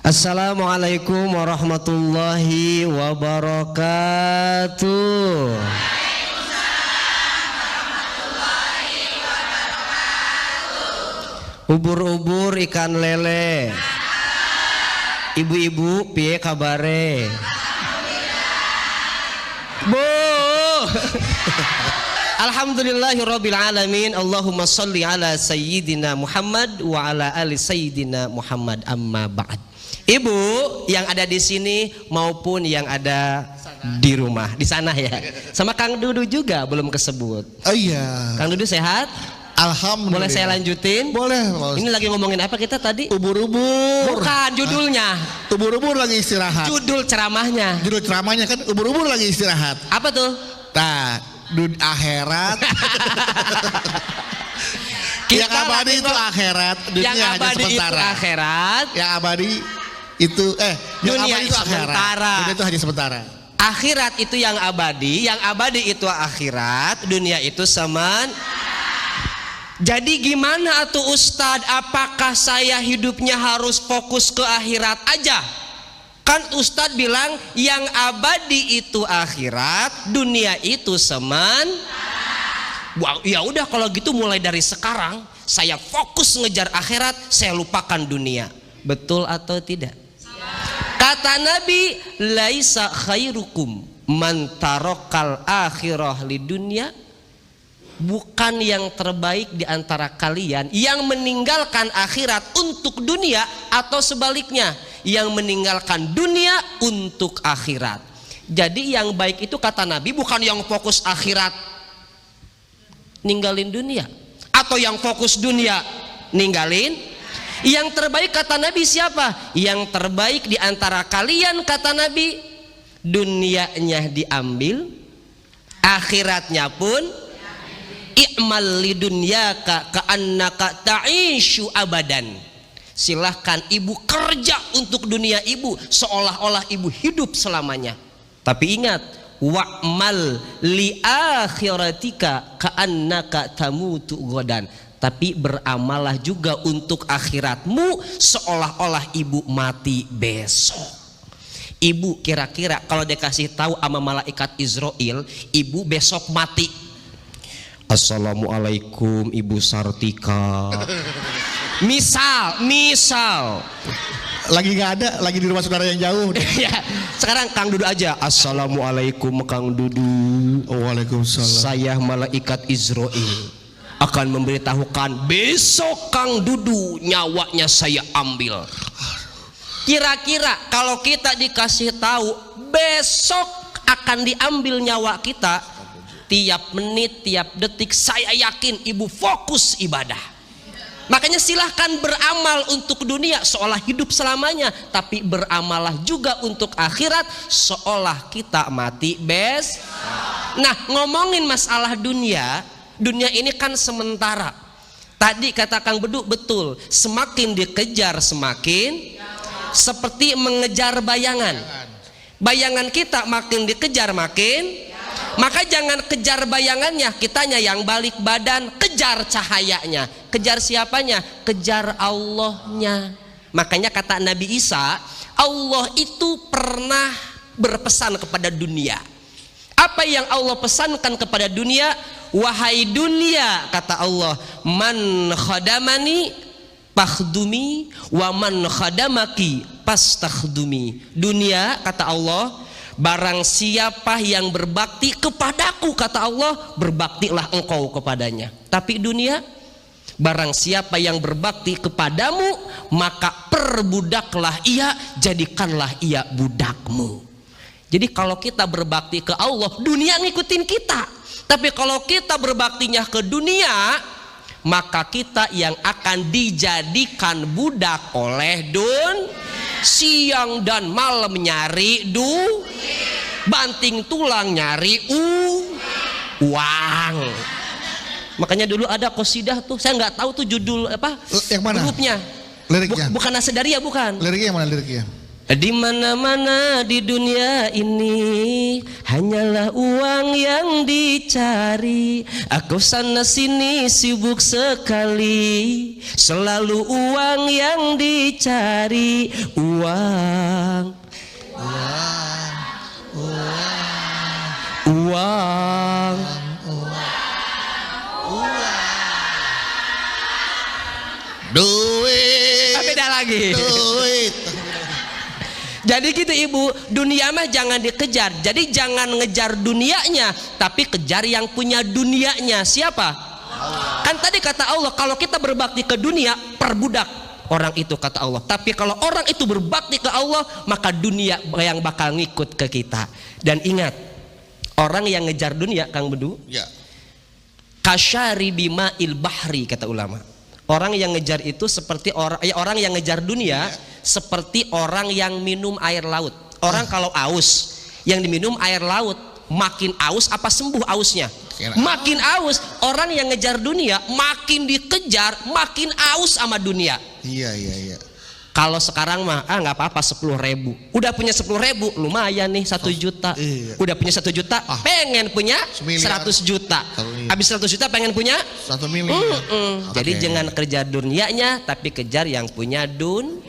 Assalamualaikum warahmatullahi wabarakatuh. Ubur-ubur ikan lele. Ibu-ibu piye kabare? Bu. Alhamdulillahirabbil alamin. Allahumma sholli ala sayyidina Muhammad wa ala ali sayyidina Muhammad, amma ba'd. Ibu yang ada di sini maupun yang ada di rumah, di sana ya. Sama Kang Dudu juga belum kesebut. Oh iya. Kang Dudu sehat? Alhamdulillah. Boleh saya lanjutin? Boleh. Ini lagi ngomongin apa kita tadi? Ubur-ubur. Bukan judulnya. Ubur-ubur lagi istirahat. Judul ceramahnya. Judul ceramahnya kan ubur-ubur lagi istirahat. Apa tuh? Nah, akhirat. Yang abadi itu akhirat, dunia yang hanya abadi sementara. Itu akhirat. Yang abadi itu dunia yang abadi itu sementara. Dunia itu hanya sementara. Akhirat itu yang abadi itu akhirat, dunia itu Jadi gimana atuh Ustadz? Apakah saya hidupnya harus fokus ke akhirat aja? Kan Ustadz bilang yang abadi itu akhirat, dunia itu Wah, ya udah kalau gitu mulai dari sekarang saya fokus ngejar akhirat, saya lupakan dunia. Betul atau tidak? Kata Nabi, laisa khairukum man tarakal akhirah lidunya. Bukan yang terbaik di antara kalian yang meninggalkan akhirat untuk dunia, atau sebaliknya yang meninggalkan dunia untuk akhirat. Jadi yang baik itu kata Nabi bukan yang fokus akhirat ninggalin dunia, atau yang fokus dunia ninggalin. Yang terbaik kata Nabi siapa? Yang terbaik di antara kalian kata Nabi, dunianya diambil, akhiratnya pun i'mal lidunyaka ka'annaka ta'ishu abadan. Silahkan ibu kerja untuk dunia ibu seolah-olah ibu hidup selamanya. Tapi ingat, wa'mal li akhiratika ka'annaka tamutu godan. Tapi beramalah juga untuk akhiratmu seolah-olah ibu mati besok. Ibu kira-kira kalau dikasih tahu sama malaikat Israel, ibu besok mati. Assalamualaikum Ibu Sartika. Misal Lagi nggak ada, lagi di rumah saudara yang jauh. Ya, sekarang Kang Dudu aja. Assalamualaikum Kang Dudu. Waalaikumsalam. Saya malaikat Israel akan memberitahukan besok Kang Dudu nyawanya saya ambil. Kira-kira kalau kita dikasih tahu besok akan diambil nyawa kita, tiap menit, tiap detik saya yakin ibu fokus ibadah. Makanya silahkan beramal untuk dunia seolah hidup selamanya, tapi beramalah juga untuk akhirat seolah kita mati Nah, ngomongin masalah dunia ini kan sementara. Tadi kata Kang Bedu betul, semakin dikejar semakin seperti mengejar bayangan. Bayangan kita makin dikejar makin. Maka jangan kejar bayangannya, kitanya yang balik badan, kejar cahayanya. Kejar siapanya? Kejar Allahnya. Makanya kata Nabi Isa, Allah itu pernah berpesan kepada dunia. Apa yang Allah pesankan kepada dunia? Wahai dunia, kata Allah, man khadamani pakhdumi wa man khadamaki pastakhdumi. Dunia, kata Allah, barang siapa yang berbakti kepadaku, kata Allah, berbaktilah engkau kepadanya. Tapi dunia, barang siapa yang berbakti kepadamu, maka perbudaklah ia, jadikanlah ia budakmu. Jadi kalau kita berbakti ke Allah, dunia ngikutin kita. Tapi kalau kita berbaktinya ke dunia, maka kita yang akan dijadikan budak oleh siang dan malam nyari banting tulang nyari uang. Makanya dulu ada qasidah tuh, saya nggak tahu tuh judul apa, yang mana grupnya. liriknya? Bukan Nasedaria, bukan. Liriknya yang mana liriknya? Di mana-mana di dunia ini hanyalah uang yang dicari. Aku sana sini sibuk sekali, selalu uang yang dicari. Uang, uang. Duit. Beda lagi. Duit. Jadi gitu ibu, dunia mah jangan dikejar. Jadi jangan ngejar dunianya, tapi kejar yang punya dunianya. Siapa? Allah. Kan tadi kata Allah, kalau kita berbakti ke dunia, perbudak orang itu, kata Allah. Tapi kalau orang itu berbakti ke Allah, maka dunia yang bakal ngikut ke kita. Dan ingat, orang yang ngejar dunia, Kang Bedu, Ya. kasyari bima'il bahri, kata ulama. Orang yang ngejar itu seperti orang yang ngejar dunia, seperti orang yang minum air laut. Orang kalau aus, yang diminum air laut, makin aus apa sembuh ausnya? Makin aus. Orang yang ngejar dunia, makin dikejar, makin aus sama dunia. Iya. Kalau sekarang mah nggak apa-apa, 10.000. Udah punya 10.000 lumayan nih, 1 juta. Iya. Udah punya 1 juta, pengen punya 100 juta. Habis 100 juta pengen punya 1 miliar. Jadi jangan kerja dunianya, tapi kejar yang punya dunia.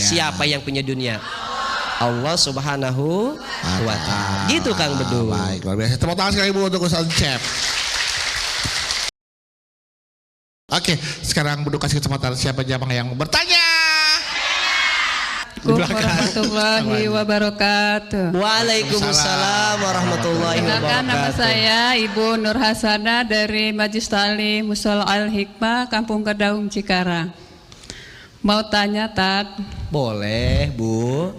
Siapa yang punya dunia? Allah Subhanahu wa Ta'ala. Gitu Kang Bedu. Baik, luar biasa. Tepuk tangan sekali Bu untuk Ustaz Cep. Oke, sekarang Bedu kasih kesempatan siapa jamaah yang bertanya. Warahmatullahi wabarakatuh. Waalaikumsalam warahmatullahi Perkenalkan, nama wabarakatuh. saya Ibu Nur Hasanah dari Majlis Ta'lim Musola Al Hikmah, Kampung Kedaung, Cikarang. Mau tanya, Tat? Boleh, Bu.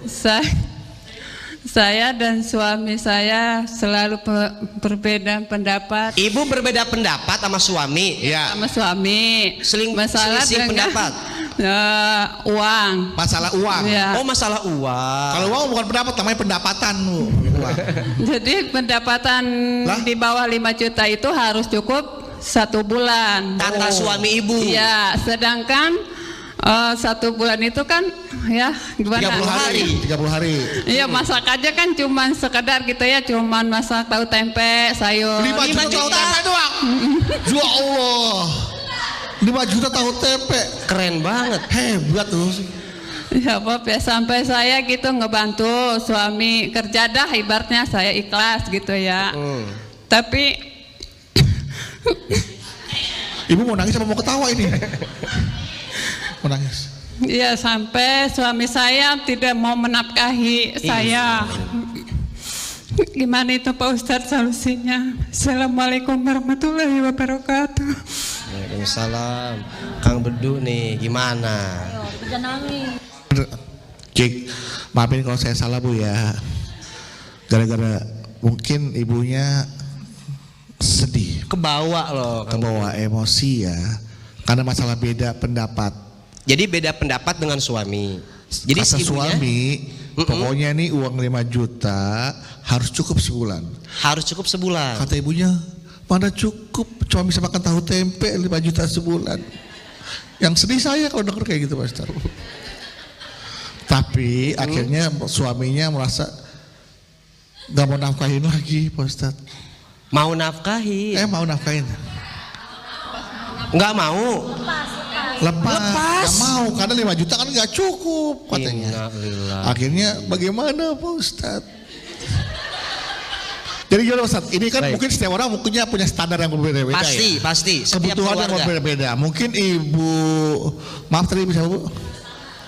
Saya dan suami saya selalu berbeda pendapat. Ibu berbeda pendapat sama suami. Iya. Sama suami. Masalah selisih dengan pendapat. uang. Masalah uang. Ya. Oh, masalah uang. Kalau uang bukan pendapat, namanya pendapatan Bu. Uang. Jadi pendapatan Lah? di bawah 5 juta itu harus cukup 1 bulan. Kata suami ibu. Iya, sedangkan 1 bulan itu kan ya gimana? 30 hari. 30 hari. Iya, masak aja kan cuman sekedar gitu ya, cuman masak tahu tempe, sayur. 5 juta tahu tempe doang. Ya Allah. 5 juta tahu tempe. Keren banget. Hebat tuh. Ya Bob, ya sampai saya gitu ngebantu suami kerja dah, ibaratnya saya ikhlas gitu ya. Tapi Ibu mau nangis apa mau ketawa ini? Mau nangis. ya sampai suami saya tidak mau menafkahi saya. Gimana itu Pak Ustadz solusinya? Assalamualaikum warahmatullahi wabarakatuh. Waalaikumsalam. Kang Bedu nih gimana? Cik, maafin kalau saya salah Bu ya. Gara-gara mungkin ibunya sedih, Kebawa loh. kebawa emosi ya. Karena masalah beda pendapat. Jadi beda pendapat dengan suami. Jadi Kata si ibunya suami, pokoknya nih uang 5 juta harus cukup sebulan. harus cukup sebulan. Kata ibunya, mana cukup, cuma bisa makan tahu tempe 5 juta sebulan. Yang sedih saya kalau denger kayak gitu Pak Ustaz. Tapi akhirnya suaminya merasa gak mau nafkahin lagi Pak Ustaz. Mau nafkahi? Mau nafkahin. Nggak mau. Lepas. Gak mau karena 5 juta kan gak cukup katanya. Innalillah. Akhirnya bagaimana Pak Ustaz? Jadi gimana Ustaz? Ini kan Baik. mungkin setiap orang punya standar yang berbeda-beda ya. Pasti. Setiap Kebutuhan yang keluarga. berbeda-beda. Mungkin ibu, maaf tadi bisa Bu,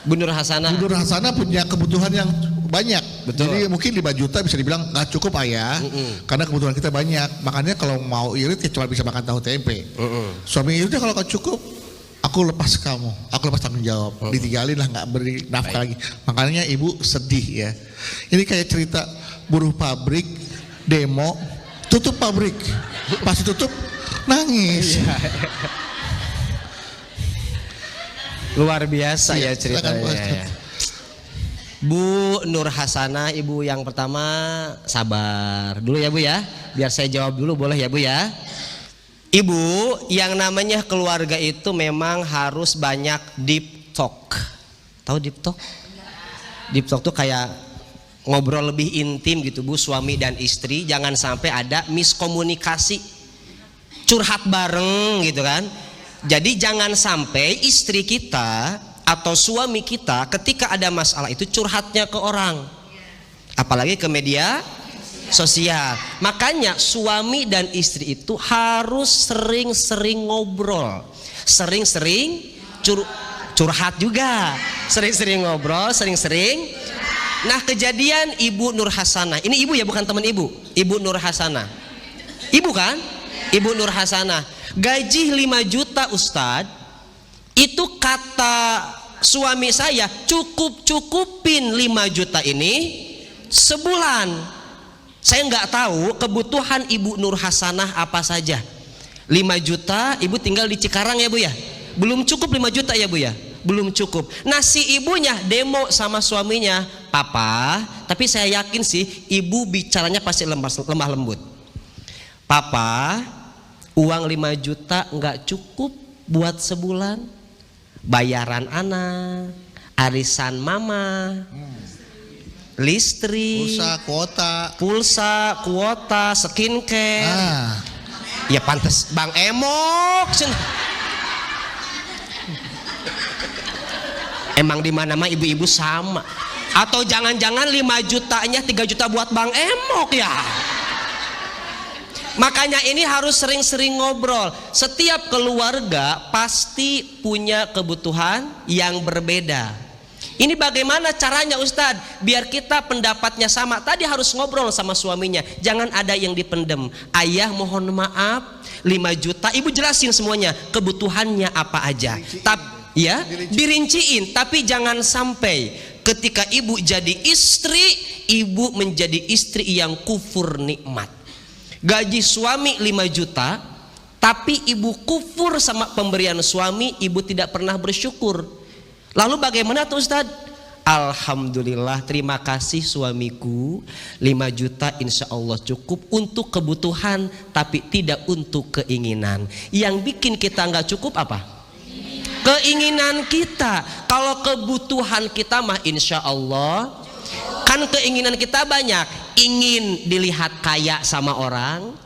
Bu Nur Hasanah. Bu Nur Hasanah punya kebutuhan yang banyak. Betul. Jadi mungkin 5 juta bisa dibilang nggak cukup ayah, karena kebutuhan kita banyak. Makanya kalau mau irit ya cuma bisa makan tahu tempe. Suami iritnya kalau nggak cukup, aku lepas kamu, aku lepas tanggung jawab. Ditinggalin lah, nggak beri nafkah lagi. Makanya ibu sedih ya. Ini kayak cerita buruh pabrik demo, tutup pabrik, pasti tutup nangis. Luar biasa Iya, ya ceritanya. silakan, Pak Ustadz. Bu Nur Hasanah, ibu yang pertama sabar dulu ya Bu ya. Biar saya jawab dulu boleh ya Bu ya. Ibu, yang namanya keluarga itu memang harus banyak deep talk. Tahu deep talk? Deep talk tuh kayak ngobrol lebih intim gitu Bu, suami dan istri. Jangan sampai ada miskomunikasi, curhat bareng gitu kan. Jadi jangan sampai istri kita atau suami kita ketika ada masalah itu curhatnya ke orang, apalagi ke media sosial. Makanya suami dan istri itu harus sering-sering ngobrol, sering-sering curhat juga, sering-sering ngobrol, sering-sering. Nah, kejadian Ibu Nur Hasanah, ini ibu ya, bukan teman ibu, Ibu Nur Hasanah, ibu kan? Ibu Nur Hasanah, gaji 5 juta Ustadz, itu kata suami saya cukupin 5 juta ini sebulan. Saya nggak tahu kebutuhan Ibu Nur Hasanah apa saja. 5 juta, ibu tinggal di Cikarang ya Bu ya, belum cukup 5 juta ya Bu ya, belum cukup. Nah, si ibunya demo sama suaminya, Papa, tapi saya yakin sih ibu bicaranya pasti lemah lembut. Papa, uang 5 juta nggak cukup buat sebulan, bayaran anak, arisan mama, listrik, pulsa, kuota, skincare. Ya pantas Bang Emok. Emang di mana-mana ibu-ibu sama. Atau jangan-jangan 5 jutanya 3 juta buat Bang Emok ya. Makanya ini harus sering-sering ngobrol. Setiap keluarga pasti punya kebutuhan yang berbeda. Ini bagaimana caranya Ustadz? Biar kita pendapatnya sama. Tadi harus ngobrol sama suaminya. Jangan ada yang dipendem. Ayah mohon maaf, 5 juta. Ibu jelasin semuanya kebutuhannya apa aja. Ya, dirinciin. Tapi jangan sampai ketika ibu jadi istri, ibu menjadi istri yang kufur nikmat. Gaji suami 5 juta, tapi ibu kufur sama pemberian suami, ibu tidak pernah bersyukur. Lalu bagaimana tuh Ustadz? Alhamdulillah, terima kasih suamiku, 5 juta insya Allah cukup untuk kebutuhan, tapi tidak untuk keinginan. Yang bikin kita nggak cukup apa? Keinginan kita. Kalau kebutuhan kita mah insya Allah, kan keinginan kita banyak. Ingin dilihat kaya sama orang,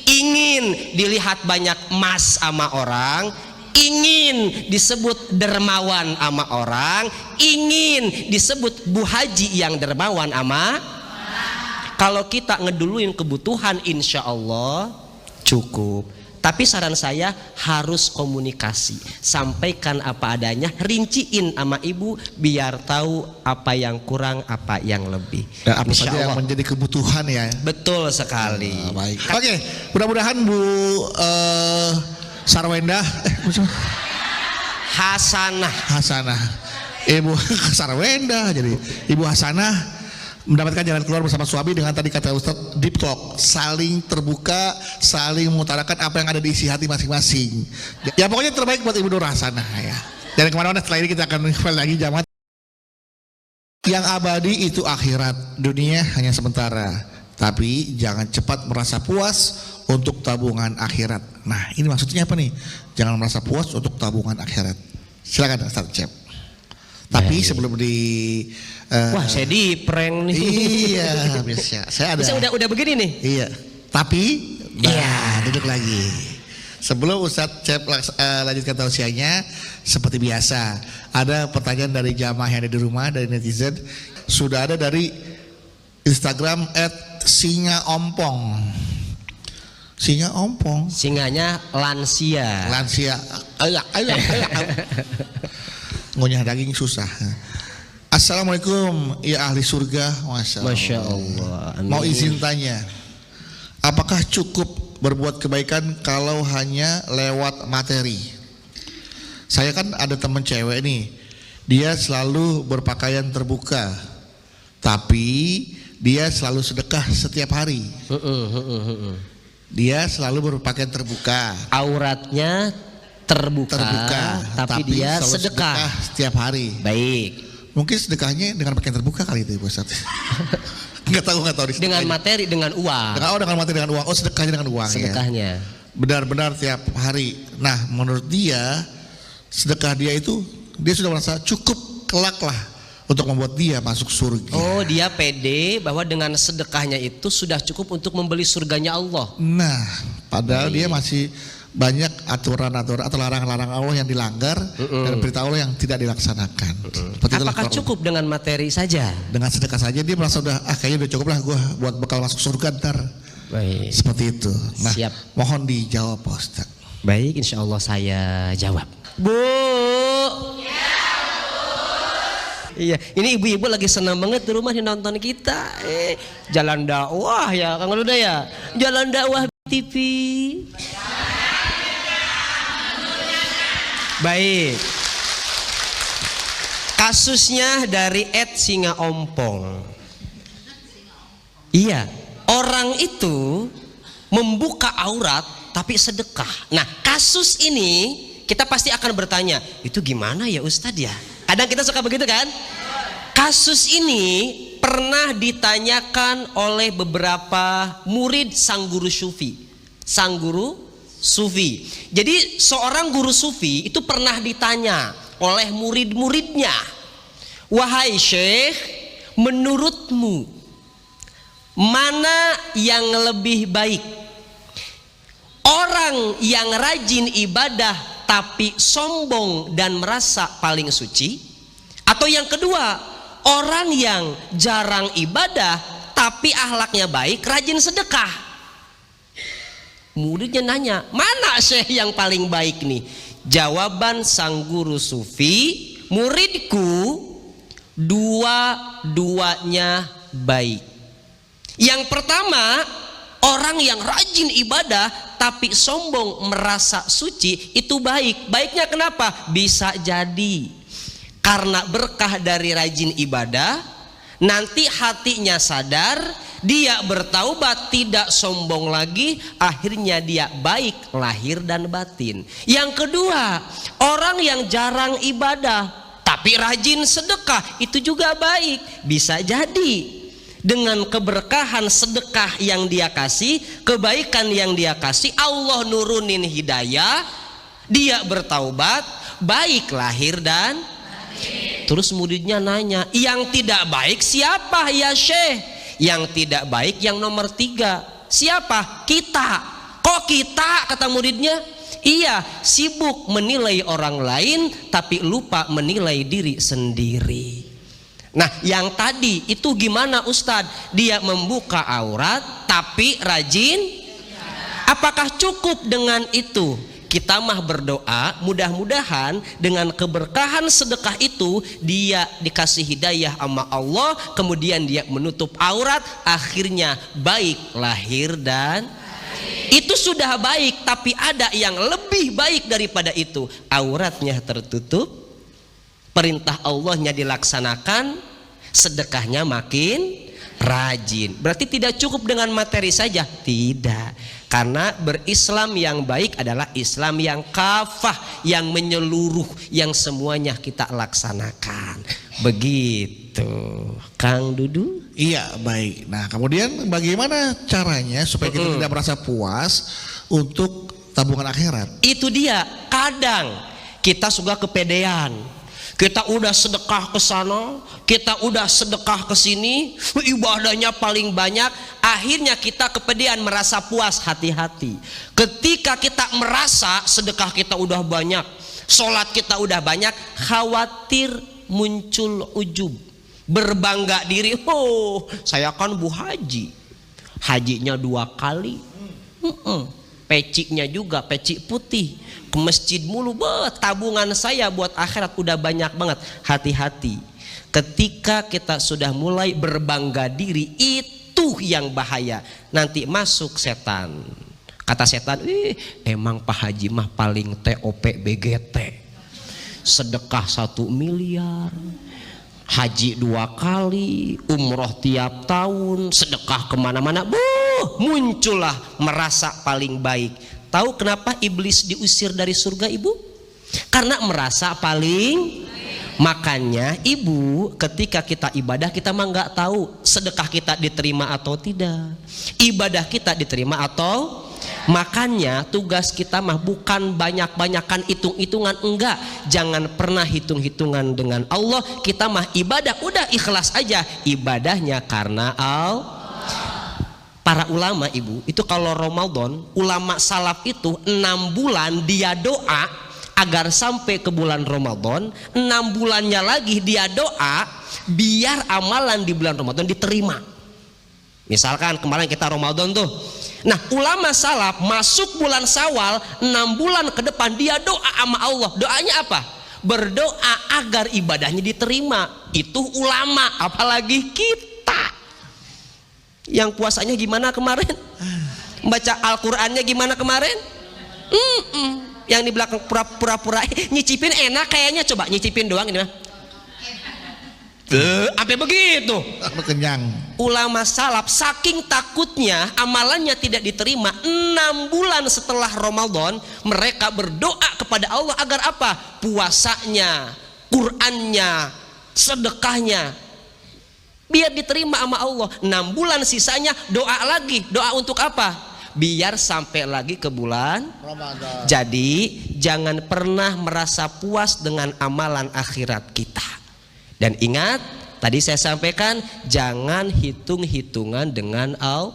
ingin dilihat banyak emas sama orang, ingin disebut dermawan sama orang, ingin disebut Bu Haji yang dermawan sama. Kalau kita ngeduluin kebutuhan insya Allah cukup. Tapi saran saya harus komunikasi, sampaikan apa adanya, rinciin sama ibu biar tahu apa yang kurang, apa yang lebih. Dan apa saja yang menjadi kebutuhan ya. Betul sekali. Baik. Oke, mudah-mudahan Bu Sarwenda, Hasanah, Ibu Sarwenda, jadi Ibu Hasanah mendapatkan jalan keluar bersama suami dengan tadi kata Ustadz, deep talk, saling terbuka, saling mengutarakan apa yang ada di isi hati masing-masing. Ya pokoknya terbaik buat Ibu Nur Hasanah ya. Dan kemana-mana setelah ini kita akan kembali lagi jamaah. Yang abadi itu akhirat, dunia hanya sementara. Tapi jangan cepat merasa puas untuk tabungan akhirat. Nah ini maksudnya apa nih? Jangan merasa puas untuk tabungan akhirat. Silakan Ustadz Cep. Tapi sebelum wah saya di prank nih. Iya biasa. Saya ada. Bisa udah begini nih. Iya. Tapi duduk lagi. Sebelum Ustadz Cep lanjutkan tausiahnya, seperti biasa ada pertanyaan dari jamaah yang ada di rumah, dari netizen. Sudah ada dari Instagram @singaompong. Singa ompong. Singanya lansia. Ngunyah daging susah. Assalamualaikum ya ahli surga. Masya Allah. Amin. Mau izin tanya, apakah cukup berbuat kebaikan kalau hanya lewat materi? Saya kan ada teman cewek nih, dia selalu berpakaian terbuka, tapi dia selalu sedekah setiap hari. Dia selalu berpakaian terbuka, auratnya terbuka, tapi dia sedekah setiap hari. Baik. Mungkin sedekahnya dengan pakaian terbuka kali itu, Ustaz. Enggak tahu dengan materi, dengan uang. Dengan materi, dengan uang. Oh, sedekahnya dengan uang. Sedekahnya. Ya. Benar-benar tiap hari. Nah, menurut dia sedekah dia itu dia sudah merasa cukup kelak lah untuk membuat dia masuk surga. Oh, dia pede bahwa dengan sedekahnya itu sudah cukup untuk membeli surganya Allah. Nah, padahal dia masih banyak aturan-aturan atau larangan-larangan Allah yang dilanggar dan perintah Allah yang tidak dilaksanakan. Apakah cukup dengan materi saja? Dengan sedekah saja dia merasa udah kayaknya udah cukup lah gue buat bekal masuk surga ntar. Baik. Seperti itu. Nah, Siap. mohon dijawab Pak Ustaz. Baik, insya Allah saya jawab. Bu. Iya, ini ibu-ibu lagi senang banget di rumah nonton kita. Jalan dakwah ya, Kang Luda ya. Jalan dakwah TV. Baik. Kasusnya dari Ed Singa Ompong. Iya, orang itu membuka aurat tapi sedekah. Nah, kasus ini kita pasti akan bertanya, itu gimana ya Ustadz ya? Kadang kita suka begitu kan? Kasus ini pernah ditanyakan oleh beberapa murid sang guru sufi. Sang guru sufi. Jadi seorang guru sufi itu pernah ditanya oleh murid-muridnya, wahai Syekh, menurutmu mana yang lebih baik? Orang yang rajin ibadah tapi sombong dan merasa paling suci, atau yang kedua, orang yang jarang ibadah tapi akhlaknya baik, rajin sedekah. Muridnya nanya, mana Syekh yang paling baik nih? Jawaban sang guru sufi, muridku dua-duanya baik. Yang pertama, orang yang rajin ibadah tapi sombong merasa suci itu baik. Baiknya kenapa? Bisa jadi karena berkah dari rajin ibadah, nanti hatinya sadar, dia bertaubat, tidak sombong lagi, akhirnya dia baik lahir dan batin. Yang kedua, orang yang jarang ibadah tapi rajin sedekah itu juga baik. Bisa jadi dengan keberkahan sedekah yang dia kasih, kebaikan yang dia kasih, Allah nurunin hidayah, dia bertaubat, baik lahir dan batin. Terus muridnya nanya, yang tidak baik siapa ya Syekh? Yang tidak baik yang nomor 3. Siapa? Kita. Kok kita? Kata muridnya. Iya, sibuk menilai orang lain tapi lupa menilai diri sendiri. Nah, yang tadi itu gimana Ustadz? Dia membuka aurat tapi rajin. Apakah cukup dengan itu? Kita mah berdoa, mudah-mudahan dengan keberkahan sedekah itu dia dikasih hidayah sama Allah, kemudian dia menutup aurat, akhirnya baik lahir dan itu sudah baik. Tapi ada yang lebih baik daripada itu, auratnya tertutup, perintah Allahnya dilaksanakan, sedekahnya makin rajin. Berarti tidak cukup dengan materi saja? Tidak. Karena berislam yang baik adalah Islam yang kafah, yang menyeluruh, yang semuanya kita laksanakan. Begitu, Kang Dudu. Iya, baik. Nah, kemudian bagaimana caranya supaya kita tidak merasa puas untuk tabungan akhirat? Itu dia. Kadang kita suka kepedean. Kita udah sedekah ke sana, kita udah sedekah ke sini, ibadahnya paling banyak, akhirnya kita kepedean merasa puas. Hati-hati. Ketika kita merasa sedekah kita udah banyak, sholat kita udah banyak, khawatir muncul ujub, berbangga diri. Oh, saya kan Bu Haji, hajinya 2 kali, pecinya juga peci putih, ke masjid mulu, tabungan saya buat akhirat udah banyak banget. Hati-hati, ketika kita sudah mulai berbangga diri, itu yang bahaya. Nanti masuk setan. Kata setan, emang Pak Haji mah paling TOP BGT, sedekah 1 miliar, haji 2 kali, umroh tiap tahun, sedekah kemana-mana, muncullah merasa paling baik. Tahu kenapa iblis diusir dari surga, Ibu? Karena merasa paling. Makanya Ibu, ketika kita ibadah, kita mah nggak tahu sedekah kita diterima atau tidak, ibadah kita diterima atau Makanya tugas kita mah bukan banyak-banyakan hitung-hitungan, enggak. Jangan pernah hitung-hitungan dengan Allah. Kita mah ibadah udah ikhlas aja, ibadahnya karena Allah. Para ulama ibu itu kalau Ramadan, ulama salaf itu 6 bulan dia doa agar sampai ke bulan Ramadan, 6 bulannya lagi dia doa biar amalan di bulan Ramadan diterima. Misalkan kemarin kita Ramadan tuh, nah ulama salaf masuk bulan Syawal 6 bulan ke depan dia doa sama Allah. Doanya apa? Berdoa agar ibadahnya diterima. Itu ulama, apalagi kita yang puasanya gimana kemarin, baca Al-Qur'annya gimana kemarin, yang di belakang pura-pura nyicipin enak kayaknya, coba nyicipin doang ini mah sampai begitu. Aku kenyang. Ulama salaf saking takutnya amalannya tidak diterima, 6 bulan setelah Ramadan mereka berdoa kepada Allah agar apa? Puasanya, Qur'annya, sedekahnya biar diterima sama Allah. 6 bulan sisanya doa lagi. Doa untuk apa? Biar sampai lagi ke bulan Ramadan. Jadi jangan pernah merasa puas dengan amalan akhirat kita. Dan ingat, tadi saya sampaikan, jangan hitung-hitungan dengan Allah.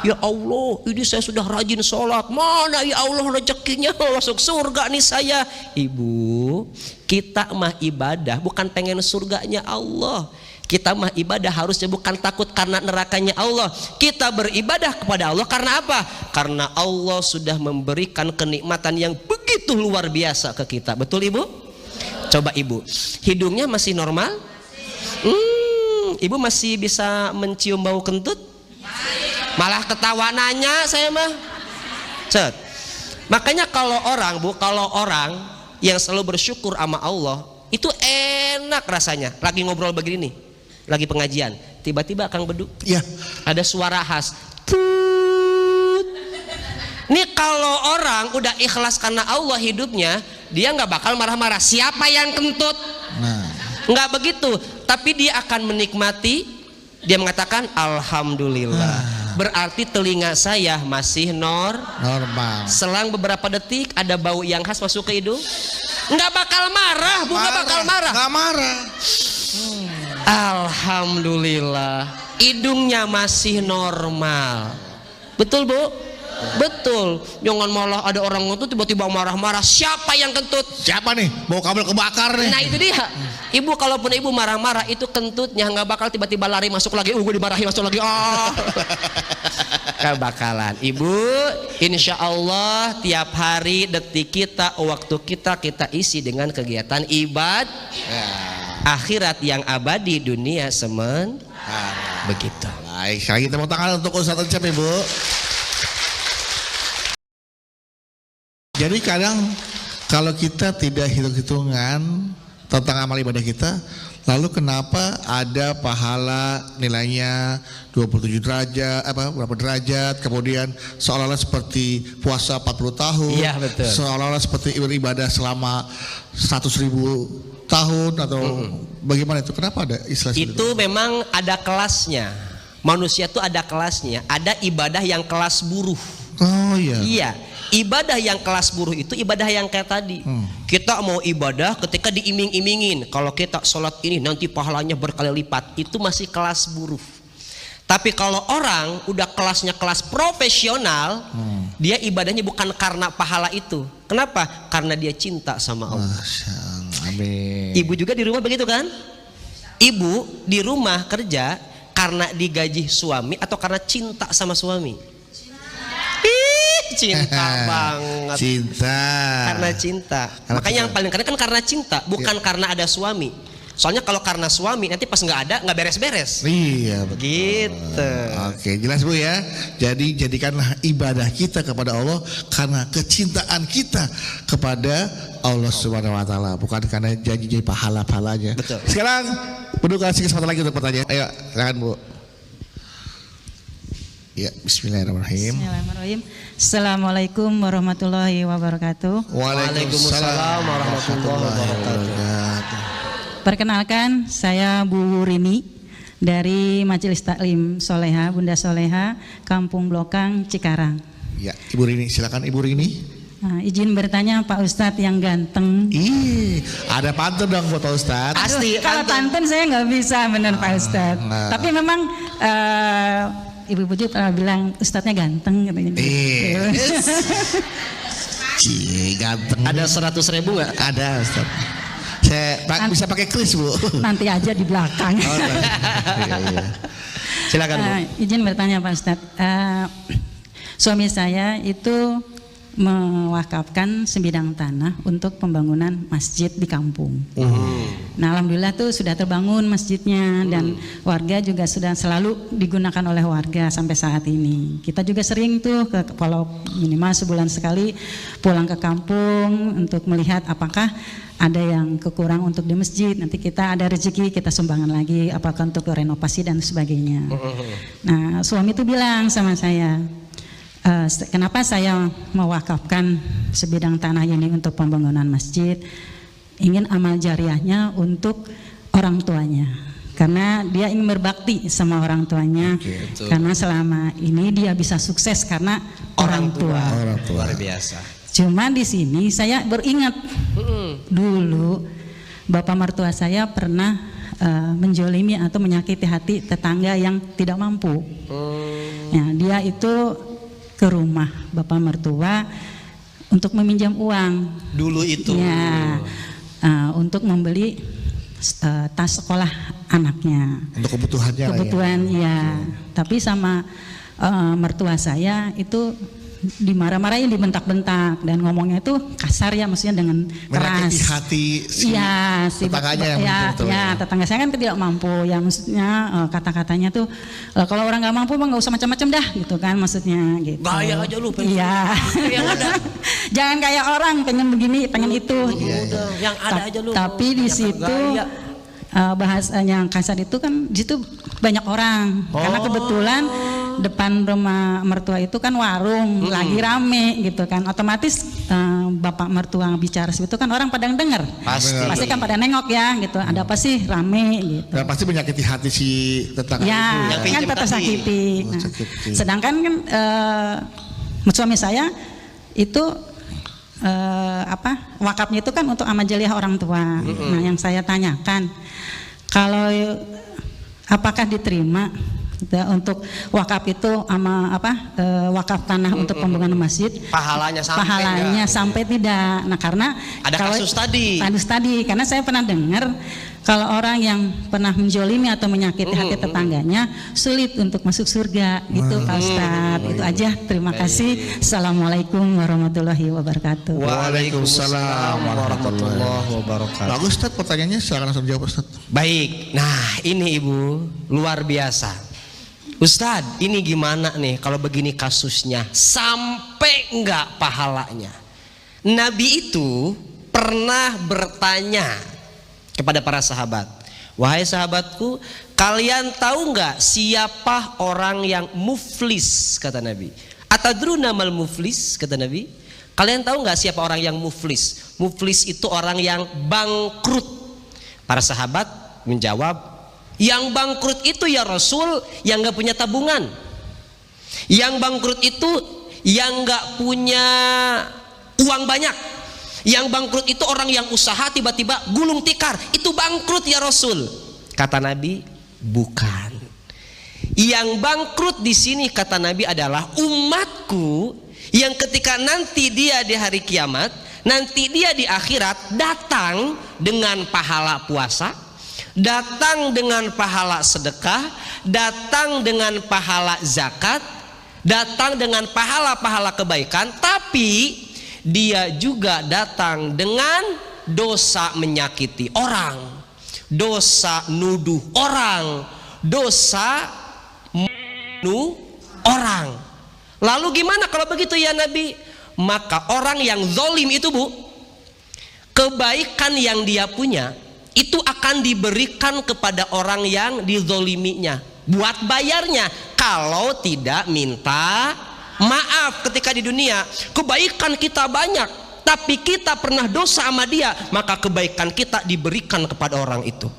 Ya Allah, ini saya sudah rajin sholat, mana ya Allah rezekinya masuk surga nih saya. Ibu, kita mah ibadah bukan pengen surganya Allah. Kita mah ibadah harusnya bukan takut karena nerakanya Allah. Kita beribadah kepada Allah karena apa? Karena Allah sudah memberikan kenikmatan yang begitu luar biasa ke kita. Betul ibu? Coba ibu, hidungnya masih normal? Ibu masih bisa mencium bau kentut? Malah ketawa nanya saya mah. Cet. Makanya kalau orang yang selalu bersyukur sama Allah itu enak rasanya. Lagi ngobrol begini nih, lagi pengajian, tiba-tiba Kang Bedu, ya, ada suara khas. Tut. Nih kalau orang udah ikhlas karena Allah hidupnya, dia nggak bakal marah-marah. Siapa yang kentut? nah, Nggak begitu. Tapi dia akan menikmati. Dia mengatakan Alhamdulillah. Berarti telinga saya masih normal. Selang beberapa detik ada bau yang khas masuk ke hidung. Nggak bakal marah, Bu, nggak bakal marah. Nggak marah. Alhamdulillah, hidungnya masih normal. Betul Bu? Betul. Jangan malah ada orang ngentut tiba-tiba marah-marah. Siapa yang kentut? Siapa nih? Bau kabel kebakar nih. Nah itu dia. Ibu kalaupun ibu marah-marah itu kentutnya nggak bakal tiba-tiba lari masuk lagi. Gue dimarahi masuk lagi. Gak bakalan. Ibu, insya Allah tiap hari, detik kita, waktu kita isi dengan kegiatan akhirat yang abadi, dunia begitu. Baik, sekali kita mau tangan untuk Ustaz Encep ibu. Jadi kadang kalau kita tidak hitung-hitungan tentang amal ibadah kita, lalu kenapa ada pahala nilainya 27 derajat, berapa derajat, kemudian seolah-olah seperti puasa 40 tahun, iya, betul. Seolah-olah seperti beribadah selama 100.000 tahun atau bagaimana itu? Kenapa ada istilah itu? Memang ada kelasnya. Manusia tuh ada kelasnya. Ada ibadah yang kelas buruh. Oh iya. Iya. Ibadah yang kelas buruh itu ibadah yang kayak tadi. Kita mau ibadah ketika diiming-imingin. Kalau kita sholat ini nanti pahalanya berkali lipat. Itu masih kelas buruh. Tapi kalau orang udah kelasnya kelas profesional, dia ibadahnya bukan karena pahala itu. Kenapa? Karena dia cinta sama Allah. Amin. Ibu juga di rumah begitu kan? Ibu di rumah kerja karena digaji suami atau karena cinta sama suami? Cinta banget. Cinta. Karena cinta. Makanya yang paling keren kan karena cinta, bukan karena ada suami. Soalnya kalau karena suami nanti pas nggak ada nggak beres-beres. Iya betul. Gitu. Oke, jelas Bu ya. Jadi jadikanlah ibadah kita kepada Allah karena kecintaan kita kepada Allah Subhanahu Wa Taala, bukan karena janji pahala-pahalanya. Betul. Sekarang Bedu kasih kesempatan lagi untuk pertanyaan. Ayo, silakan Bu. Ya, Bismillahirrahmanirrahim. Bismillahirrahmanirrahim. Assalamualaikum warahmatullahi wabarakatuh. Waalaikumsalam warahmatullahi wabarakatuh. Perkenalkan, saya Bu Rini dari Majelis Taklim Soleha, Bunda Soleha, Kampung Blokang, Cikarang. Ya, Ibu Rini, silakan Ibu Rini. Nah, izin bertanya Pak Ustadz yang ganteng. Ih, ada pantun dong buat Pak Ustadz. Pasti Kalau pantun saya nggak bisa bener Pak Ustadz. nah. Tapi memang Ibu-ibu juga pernah bilang Ustadznya ganteng katanya. Cie, ganteng. Ada 100.000 nggak? Ada Ustadz. Saya bisa pakai kris Bu. Nanti aja di belakang. Oh, iya. Silakan Bu. Izin bertanya Pak Ustadz. Suami saya itu mewakafkan sebidang tanah untuk pembangunan masjid di kampung. Nah, alhamdulillah tuh sudah terbangun masjidnya dan warga juga sudah selalu digunakan oleh warga sampai saat ini. Kita juga sering tuh kalau minimal sebulan sekali pulang ke kampung untuk melihat apakah ada yang kekurang untuk di masjid. Nanti kita ada rezeki kita sumbangan lagi apakah untuk renovasi dan sebagainya. Nah, suami itu bilang sama saya, kenapa saya mewakafkan sebidang tanah ini untuk pembangunan masjid, ingin amal jariahnya untuk orang tuanya, karena dia ingin berbakti sama orang tuanya. Karena selama ini dia bisa sukses karena orang tua. Luar biasa. Cuma di sini saya beringat dulu bapak mertua saya pernah menjolimi atau menyakiti hati tetangga yang tidak mampu. Ya, dia itu ke rumah bapak mertua untuk meminjam uang Dulu itu. ya, untuk membeli tas sekolah anaknya, Untuk kebutuhannya lah ya. kebutuhan ya. Tapi sama mertua saya itu dimarah-marahin, dibentak-bentak dan ngomongnya itu kasar ya, maksudnya dengan keras. Menyakiti hati si tetangganya yang betul ya, tetangga saya kan tidak mampu ya, maksudnya kata-katanya tuh kalau orang nggak mampu mah nggak usah macam-macam dah gitu kan, maksudnya gitu. Gaya aja lu, pengen. Iya. Yang ada. Jangan kayak orang pengen begini pengen itu. Udah, yang ada aja lu. Tapi di Jangan situ gaya. bahasanya yang kasar itu kan di situ banyak orang, karena kebetulan depan rumah mertua itu kan warung lagi rame gitu kan, otomatis bapak mertua bicara seperti itu kan orang pada dengar, pasti kan pada nengok ya gitu, ada apa sih rame gitu. Dan pasti menyakiti hati si tetangga itu. Ya, Yang kan pinjam tetap tadi. sakiti. Nah, sakiti. sedangkan kan suami saya itu wakafnya itu kan untuk amal jariah orang tua. Nah, yang saya tanyakan, kalau apakah diterima untuk wakaf itu wakaf tanah untuk pembangunan masjid, Pahalanya sampai tidak. Nah, karena Ada kasus tadi. Karena saya pernah dengar kalau orang yang pernah menjolimi atau menyakiti hati tetangganya sulit untuk masuk surga gitu Pak Ustadz. Itu aja, terima kasih. Assalamualaikum warahmatullahi wabarakatuh. Waalaikumsalam warahmatullahi wabarakatuh. Bagus Ustadz, pertanyaannya silakan langsung jawab Ustadz. Baik, nah ini Ibu luar biasa. Ustadz, ini gimana nih kalau begini kasusnya sampai enggak pahalanya? Nabi itu pernah bertanya kepada para sahabat, wahai sahabatku, kalian tahu enggak siapa orang yang muflis, kata Nabi. Atadruna mal muflis, kata Nabi. Kalian tahu enggak siapa orang yang muflis? Muflis itu orang yang bangkrut. Para sahabat menjawab, yang bangkrut itu ya Rasul yang gak punya tabungan. Yang bangkrut itu yang gak punya uang banyak. Yang bangkrut itu orang yang usaha tiba-tiba gulung tikar, itu bangkrut ya Rasul. Kata Nabi, bukan. Yang bangkrut di sini kata Nabi adalah umatku yang ketika nanti dia di hari kiamat, nanti dia di akhirat datang dengan pahala puasa, datang dengan pahala sedekah, datang dengan pahala zakat, datang dengan pahala-pahala kebaikan, tapi dia juga datang dengan dosa menyakiti orang, dosa nuduh orang, dosa membunuh orang. Lalu gimana kalau begitu ya Nabi? Maka orang yang zalim itu Bu, kebaikan yang dia punya itu akan diberikan kepada orang yang dizoliminya buat bayarnya, kalau tidak minta maaf ketika di dunia. Kebaikan kita banyak tapi kita pernah dosa sama dia, maka kebaikan kita diberikan kepada orang itu.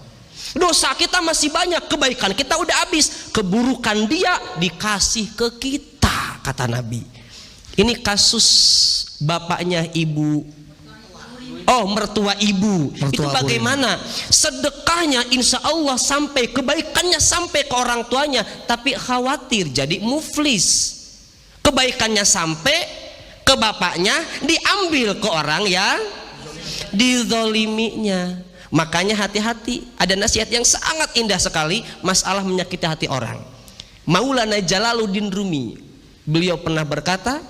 Dosa kita masih banyak, kebaikan kita udah habis, keburukan dia dikasih ke kita, kata Nabi. Ini kasus bapaknya ibu, mertua ibu. Itu bagaimana sedekahnya, insya Allah sampai, kebaikannya sampai ke orang tuanya, tapi khawatir jadi muflis. Kebaikannya sampai ke bapaknya, diambil ke orang yang dizoliminya. Makanya hati-hati. Ada nasihat yang sangat indah sekali, masalah menyakiti hati orang. Maulana Jalaluddin Rumi, beliau pernah berkata,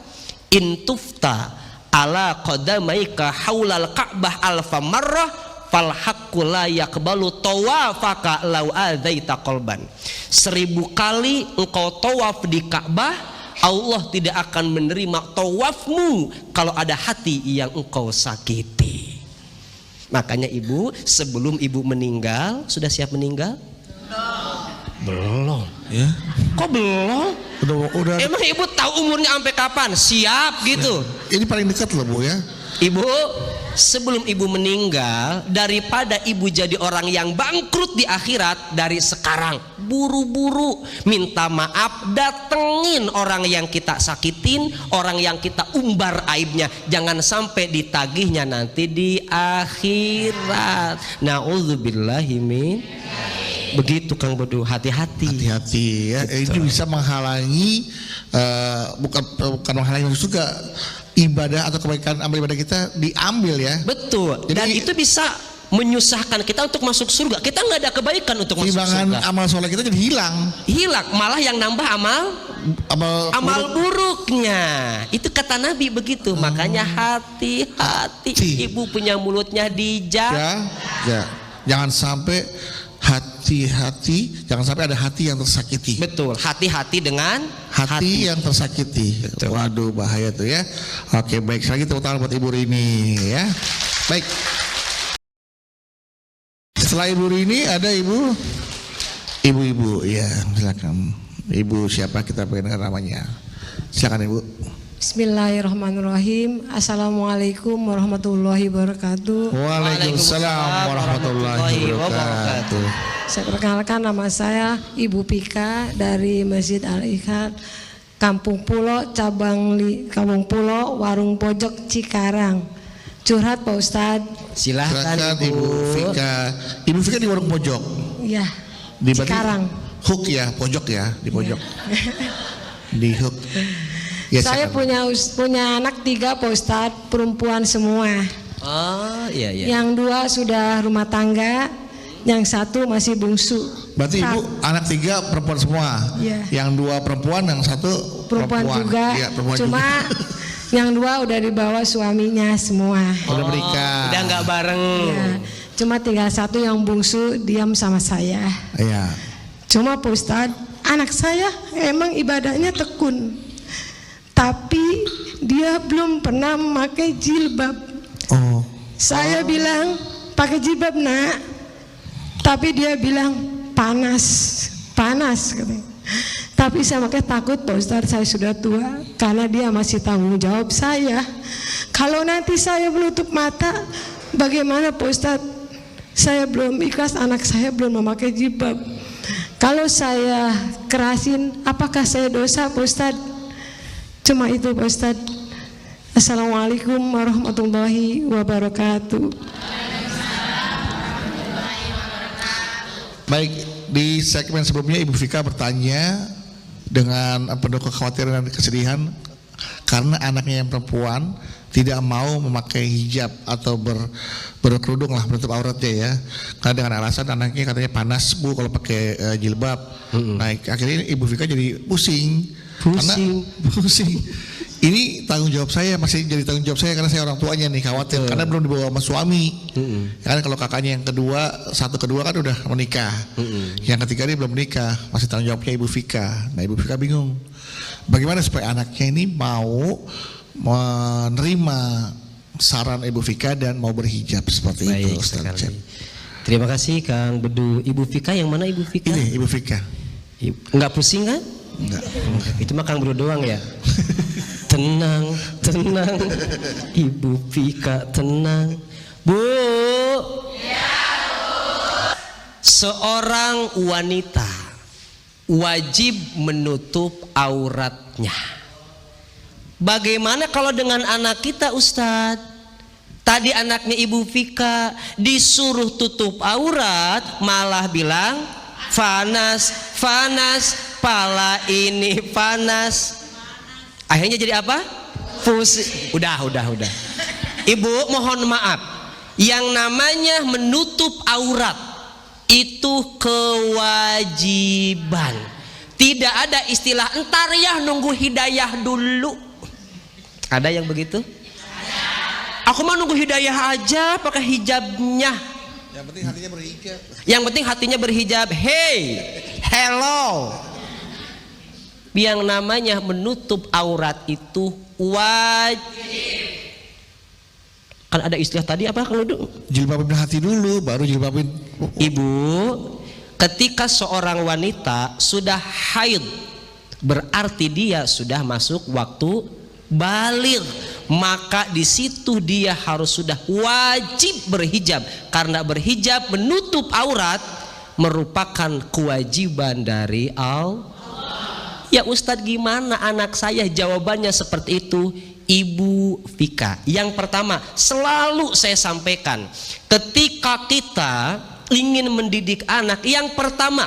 intufta ala qadamaika haulal ka'bah alfa marrah fal haqqu la yaqbalu tawafaka law adaita qalban. 1000 kali engkau tawaf di Ka'bah, Allah tidak akan menerima tawafmu kalau ada hati yang engkau sakiti. Makanya ibu, sebelum ibu meninggal, sudah siap meninggal? Belum. Ya. Kok belum? Udah. Emang ibu tahu umurnya sampai kapan? Siap gitu. Ini paling dekat loh Bu ya. Ibu, sebelum ibu meninggal, daripada ibu jadi orang yang bangkrut di akhirat, dari sekarang buru-buru minta maaf, datengin orang yang kita sakitin, orang yang kita umbar aibnya, jangan sampai ditagihnya nanti di akhirat. Nauzubillahi min. Begitu Kang Bodo, hati-hati. Hati-hati ya. Ini bisa menghalangi bukan menghalangi juga ibadah atau kebaikan amal ibadah kita diambil ya. Betul. Dan Jadi, itu bisa menyusahkan kita untuk masuk surga. Kita nggak ada kebaikan untuk masuk timbangan surga. amal soleh kita jadi hilang. Hilang, malah yang nambah amal buruknya. Itu kata Nabi begitu. Makanya hati-hati. Ibu punya mulutnya dijaga. Ya. Jangan sampai hati-hati, jangan sampai ada hati yang tersakiti. Betul, hati-hati dengan hati yang tersakiti. Betul. Waduh, bahaya tuh ya. Oke, baik, sekali lagi tepuk tangan buat Ibu Rini ya. Baik. Setelah Ibu Rini ada ibu-ibu ya, silakan. Ibu siapa, kita pengen dengar namanya. Silakan Ibu. Bismillahirrahmanirrahim. Assalamualaikum warahmatullahi wabarakatuh. Waalaikumsalam warahmatullahi wabarakatuh. Saya perkenalkan, nama saya Ibu Pika dari Masjid Al-Ikhlas, Kampung Pulo, Kampung Pulo, Warung Pojok, Cikarang. Curhat Pak Ustadz. Silahkan Ibu Vika. Ibu Vika di Warung Pojok. Iya. Di Cikarang. Hook ya, pojok ya, di pojok. Di hook. Ya, saya punya anak 3 Pak Ustadz, perempuan semua. Oh iya. Yang 2 sudah rumah tangga, yang 1 masih bungsu. Berarti Ibu anak 3 perempuan semua. Iya. Yang 2 perempuan, yang 1 perempuan juga. Iya, perempuan Cuma juga. yang 2 udah dibawa suaminya semua. Udah menikah. Udah nggak bareng. Ya, cuma tinggal 1 yang bungsu diam sama saya. Iya. Cuma Pak Ustadz, anak saya emang ibadahnya tekun, tapi dia belum pernah memakai jilbab. Oh. Saya bilang pakai jilbab nak, tapi dia bilang panas katanya. Tapi saya makanya takut Pak Ustadz, saya sudah tua, karena dia masih tanggung jawab saya. Kalau nanti saya menutup mata, bagaimana Pak Ustadz? Saya belum ikhlas, anak saya belum memakai jilbab. Kalau saya kerasin, apakah saya dosa Pak Ustadz? Cuma itu Pak Ustadz. Assalamualaikum warahmatullahi wabarakatuh. Baik, di segmen sebelumnya Ibu Vika bertanya dengan penuh kekhawatiran dan kesedihan karena anaknya yang perempuan tidak mau memakai hijab atau berkerudung lah, menutup auratnya ya, karena dengan alasan anaknya katanya panas Bu kalau pakai jilbab. Nah, akhirnya Ibu Vika jadi pusing. Karena pusing. Ini tanggung jawab saya, masih jadi tanggung jawab saya karena saya orang tuanya nih, khawatir karena belum dibawa sama suami. Karena kalau kakaknya yang kedua kan udah menikah. Yang ketiga dia belum menikah, masih tanggung jawabnya Ibu Vika. Nah, Ibu Vika bingung bagaimana supaya anaknya ini mau menerima saran Ibu Vika dan mau berhijab seperti itu. Sekali. Terima kasih Kang Bedu. Ibu Vika yang mana Ibu Vika? Ini Ibu Vika. Enggak pusing kan? Enggak. Itu mah Kang Bedu doang ya. Tenang, Ibu Vika tenang. Bu. Ya, Bu. Seorang wanita wajib menutup auratnya. Bagaimana kalau dengan anak kita Ustadz? Tadi anaknya Ibu Vika disuruh tutup aurat, malah bilang panas, panas, pala ini panas. Akhirnya jadi apa? Pusing. Udah. Ibu mohon maaf, yang namanya menutup aurat itu kewajiban. Tidak ada istilah entar ya nunggu hidayah dulu. Ada yang begitu? Aku mah nunggu hidayah aja pakai hijabnya. Yang penting hatinya berhijab. Yang penting hatinya berhijab. Hey, hello. Yang namanya menutup aurat itu wajib. Kan ada istilah tadi apa kalau dulu? Jilbabin hati dulu, baru jilbabin. Ibu, ketika seorang wanita sudah haid, berarti dia sudah masuk waktu baligh, maka di situ dia harus sudah wajib berhijab, karena berhijab menutup aurat merupakan kewajiban dari Allah. Ya Ustadz, gimana anak saya jawabannya seperti itu? Ibu Vika, yang pertama selalu saya sampaikan, ketika kita ingin mendidik anak, yang pertama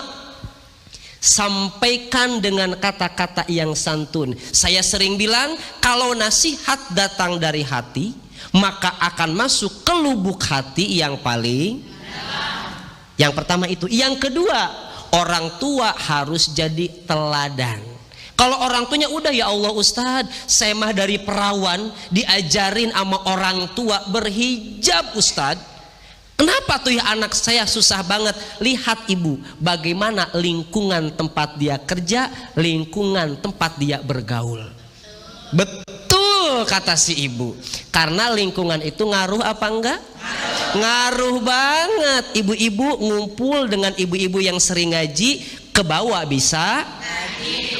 sampaikan dengan kata-kata yang santun. Saya sering bilang, kalau nasihat datang dari hati, maka akan masuk ke lubuk hati yang paling yang pertama itu. Yang kedua, orang tua harus jadi teladan. Kalau orang tuanya udah, ya Allah Ustadz, saya mah dari perawan diajarin sama orang tua berhijab Ustadz. Kenapa tuh ya anak saya susah banget? Lihat ibu, bagaimana lingkungan tempat dia kerja, lingkungan tempat dia bergaul. Betul kata si ibu. Karena lingkungan itu ngaruh apa enggak? Ngaruh banget. Ibu-ibu ngumpul dengan ibu-ibu yang sering ngaji, ke bawah bisa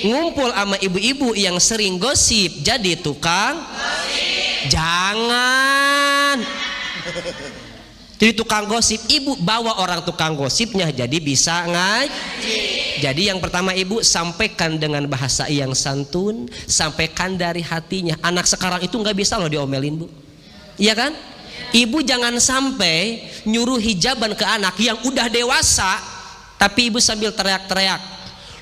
ngumpul sama ibu-ibu yang sering gosip, jadi tukang gosip. Jangan jadi tukang gosip. Ibu bawa orang tukang gosipnya jadi bisa ngaji. Jadi yang pertama ibu sampaikan dengan bahasa yang santun, sampaikan dari hatinya. Anak sekarang itu nggak bisa loh diomelin bu, iya kan? Ibu jangan sampai nyuruh hijaban ke anak yang udah dewasa, tapi ibu sambil teriak-teriak,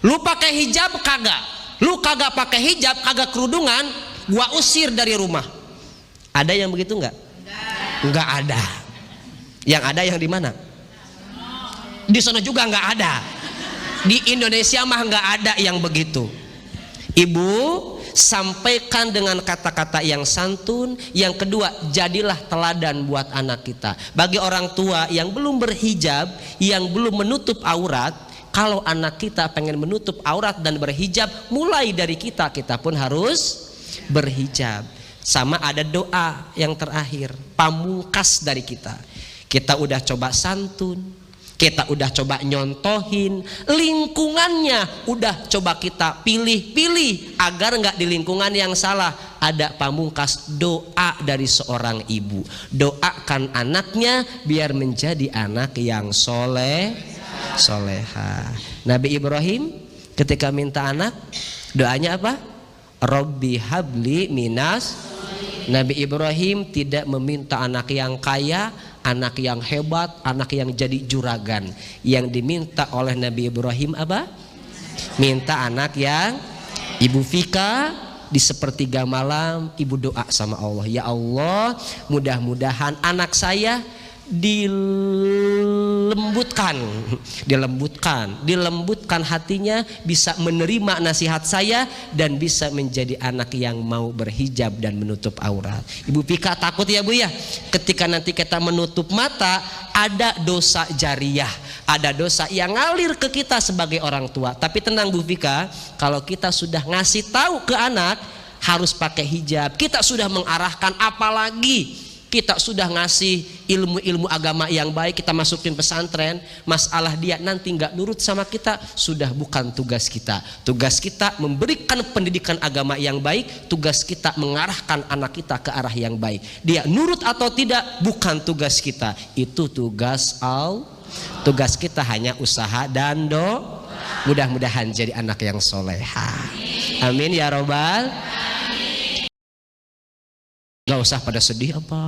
lu pakai hijab kagak, lu kagak pakai hijab, kagak kerudungan, gua usir dari rumah. Ada yang begitu nggak? Nggak ada. Yang ada yang di mana? Di sana juga nggak ada. Di Indonesia mah nggak ada yang begitu. Ibu sampaikan dengan kata-kata yang santun. Yang kedua, jadilah teladan buat anak kita. Bagi orang tua yang belum berhijab, yang belum menutup aurat, kalau anak kita pengen menutup aurat dan berhijab, mulai dari kita pun harus berhijab. Sama ada doa yang terakhir, pamungkas dari kita. Kita udah coba santun, kita udah coba nyontohin, lingkungannya udah coba kita pilih-pilih agar nggak di lingkungan yang salah. Ada pamungkas doa dari seorang ibu, doakan anaknya biar menjadi anak yang soleh soleha. Nabi Ibrahim ketika minta anak, doanya apa? Robbi habli minas. Nabi Ibrahim tidak meminta anak yang kaya, anak yang hebat, anak yang jadi juragan. Yang diminta oleh Nabi Ibrahim apa? Minta anak yang, Ibu Vika di sepertiga malam ibu doa sama Allah, ya Allah, mudah-mudahan anak saya dilembutkan hatinya, bisa menerima nasihat saya dan bisa menjadi anak yang mau berhijab dan menutup aurat. Ibu Pika takut ya bu ya, ketika nanti kita menutup mata ada dosa jariah, ada dosa yang ngalir ke kita sebagai orang tua. Tapi tenang Bu Pika, kalau kita sudah ngasih tahu ke anak harus pakai hijab, kita sudah mengarahkan, apalagi kita sudah ngasih ilmu-ilmu agama yang baik, kita masukin pesantren, masalah dia nanti nggak nurut sama kita sudah bukan tugas kita. Tugas kita memberikan pendidikan agama yang baik, tugas kita mengarahkan anak kita ke arah yang baik. Dia nurut atau tidak bukan tugas kita, itu tugas Allah. Tugas kita hanya usaha dan doa. Mudah-mudahan jadi anak yang soleha. Amin ya robbal. Nggak usah pada sedih apa.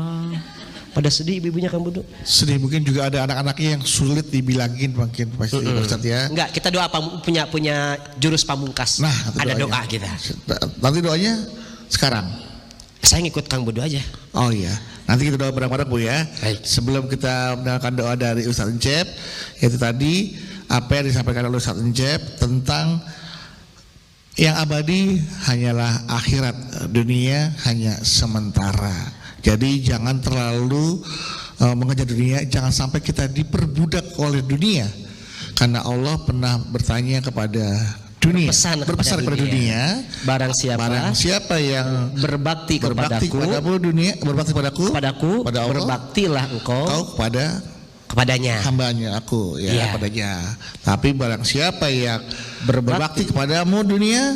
Pada sedih ibu-ibunya Kang Budu. Sedih, mungkin juga ada anak-anaknya yang sulit dibilangin mungkin pasti Pak Ustadz ya. Enggak, kita doa punya jurus pamungkas. Nah, ada doanya. doa kita. Nanti doanya sekarang. Saya ngikut Kang Budu aja. Oh iya, nanti kita doa bareng-bareng Bu ya. Baik. Sebelum kita mendengarkan doa dari Ustadz Encep, yaitu tadi apa yang disampaikan oleh Ustadz Encep tentang yang abadi hanyalah akhirat, dunia hanya sementara. Jadi jangan terlalu mengejar dunia, jangan sampai kita diperbudak oleh dunia. Karena Allah pernah bertanya kepada dunia, berpesan kepada dunia, barang siapa yang berbakti kepadaku, dunia, berbakti padaku, pada Allah, berbaktilah engkau kepadanya, hambanya aku ya, padanya. Tapi barang siapa yang berbakti kepadamu dunia,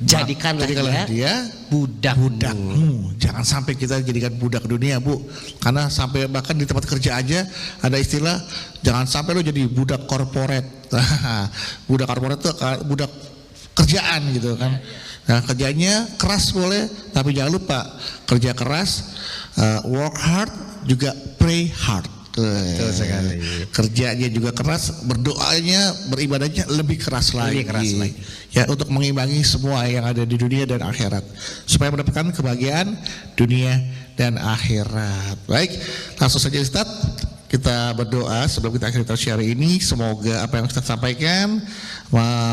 jadikanlah dia budakmu. Jangan sampai kita jadikan budak dunia, Bu. Karena sampai bahkan di tempat kerja aja ada istilah, jangan sampai lo jadi budak korporat. Budak korporat itu budak kerjaan gitu kan. Nah, kerjanya keras boleh, tapi jangan lupa kerja keras, work hard, juga pray hard. Betul sekali. Kerjanya juga keras, berdoanya, beribadahnya lebih keras lagi. Ya, untuk mengimbangi semua yang ada di dunia dan akhirat, supaya mendapatkan kebahagiaan dunia dan akhirat. Baik, langsung saja Ustaz, kita berdoa sebelum kita akhiri tausiah hari ini. Semoga apa yang Ustaz sampaikan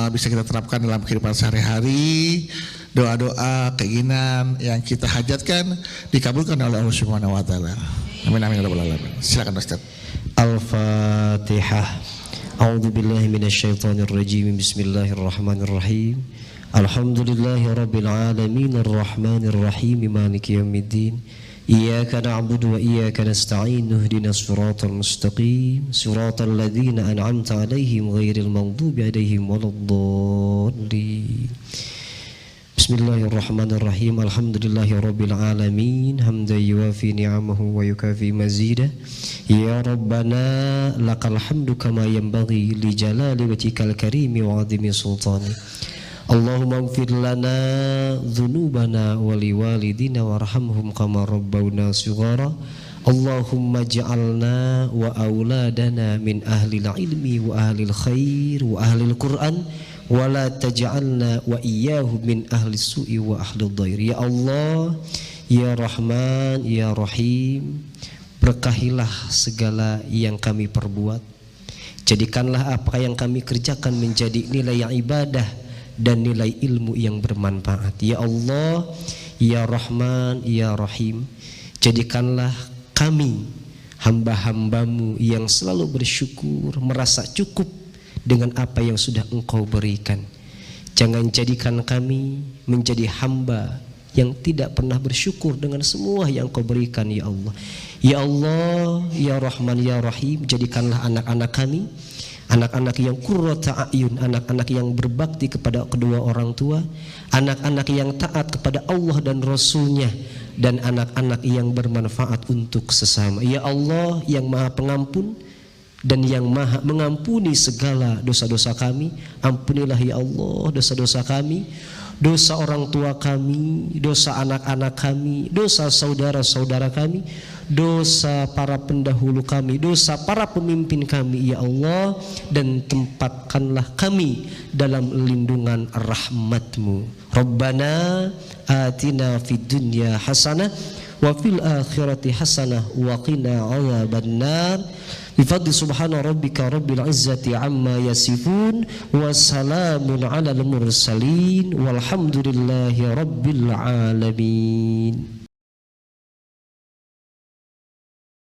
bisa kita terapkan dalam kehidupan sehari-hari. Doa-doa, keinginan yang kita hajatkan dikabulkan oleh Allah Subhanahu wa taala. Amin amin ya rabbal alamin. Silakan Ustaz. Al-Fatihah. A'udzu billahi minasyaitonir rajim. Bismillahirrahmanirrahim. Alhamdulillahirabbil alamin arrahmanir rahim maliki yaumiddin. Iyyaka na'budu wa iyyaka nasta'in. Ihdinas siratal mustaqim. Siratal ladzina an'amta 'alaihim ghairil maghdubi 'alaihim waladdallin. Bismillahirrahmanirrahim. Alhamdulillahirabbil alamin. Hamdan yuwafi ni'amahu wa yukafi mazidah. Ya Rabbana lakal hamdu kama yanbaghi li jalali wajhikal karimi wa 'azimi sultani. Allahumma ighfir lana dhunubana wa liwalidina warhamhum kama rabbawna shighara. Allahumma ja'alna wa auladana min ahlil ilmi wa ahlil khair wa ahlil Qur'an wa la taj'alna wa iyyahum min ahlis su'i wa ahlil dhair. Ya Allah, ya Rahman, ya Rahim, berkahilah segala yang kami perbuat. Jadikanlah apa yang kami kerjakan menjadi nilai yang ibadah dan nilai ilmu yang bermanfaat. Ya Allah, ya Rahman, ya Rahim, jadikanlah kami hamba-hambamu yang selalu bersyukur, merasa cukup dengan apa yang sudah Engkau berikan. Jangan jadikan kami menjadi hamba yang tidak pernah bersyukur dengan semua yang Engkau berikan, ya Allah. Ya Allah, ya Rahman, ya Rahim, jadikanlah anak-anak kami anak-anak yang qurrata a'yun, anak-anak yang berbakti kepada kedua orang tua, anak-anak yang taat kepada Allah dan Rasulnya, dan anak-anak yang bermanfaat untuk sesama. Ya Allah yang Maha Pengampun dan yang Maha mengampuni segala dosa-dosa kami, ampunilah ya Allah dosa-dosa kami, dosa orang tua kami, dosa anak-anak kami, dosa saudara-saudara kami, dosa para pendahulu kami, dosa para pemimpin kami, ya Allah, dan tempatkanlah kami dalam lindungan rahmat-Mu. Rabbana atina fid dunya hasanah wa fil akhirati hasanah wa qina adzabannar. Bifadli subhana rabbika rabbil izzati amma yasifun wa salamun alal mursalin walhamdulillahi rabbil alamin.